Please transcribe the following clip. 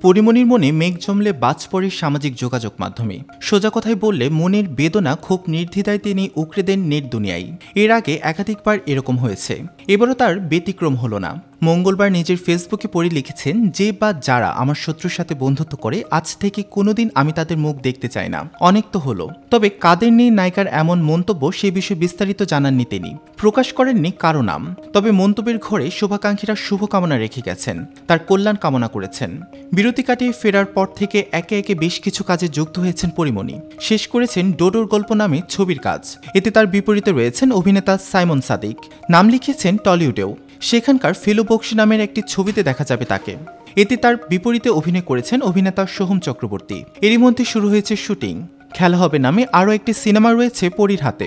পরিমণির মনে মেঘ জমলে বাজ পড়ে সামাজিক যোগাযোগ মাধ্যমে। সোজা কথায় বললে মনের বেদনা খুব নির্দ্বিধায় তিনি উকড়ে দেন নেট দুনিয়ায়। এর আগে একাধিকবার এরকম হয়েছে, এবারও তার ব্যতিক্রম হলো না। মঙ্গলবার নিজের ফেসবুকে পড়ে লিখেছেন, যে বা যারা আমার শত্রুর সাথে বন্ধুত্ব করে আজ থেকে কোনোদিন আমি তাদের মুখ দেখতে চাই না। অনেক তো হলো। তবে কাদের নিয়ে নায়িকার এমন মন্তব্য সে বিষয়ে বিস্তারিত জানাননি তিনি, প্রকাশ করেননি কারো নাম। তবে মন্তব্যের ঘরে শুভাকাঙ্ক্ষীরা শুভকামনা রেখে গেছেন, তার কল্যাণ কামনা করেছেন। বিরতি কাটিয়ে ফেরার পর থেকে একে একে বেশ কিছু কাজে যুক্ত হয়েছেন পরিমণি। শেষ করেছেন ডোডোর গল্প নামে ছবির কাজ। এতে তার বিপরীতে রয়েছেন অভিনেতা সাইমন সাদিক, নাম লিখেছেন টলিউডেও। সেখানকার ফেলু বক্সি নামের একটি ছবিতে দেখা যাবে তাকে। এতে তার বিপরীতে অভিনয় করেছেন অভিনেতা সোহম চক্রবর্তী। এরই মধ্যে শুরু হয়েছে শুটিং। খেলা হবে নামে আরও একটি সিনেমা রয়েছে পরীর হাতে।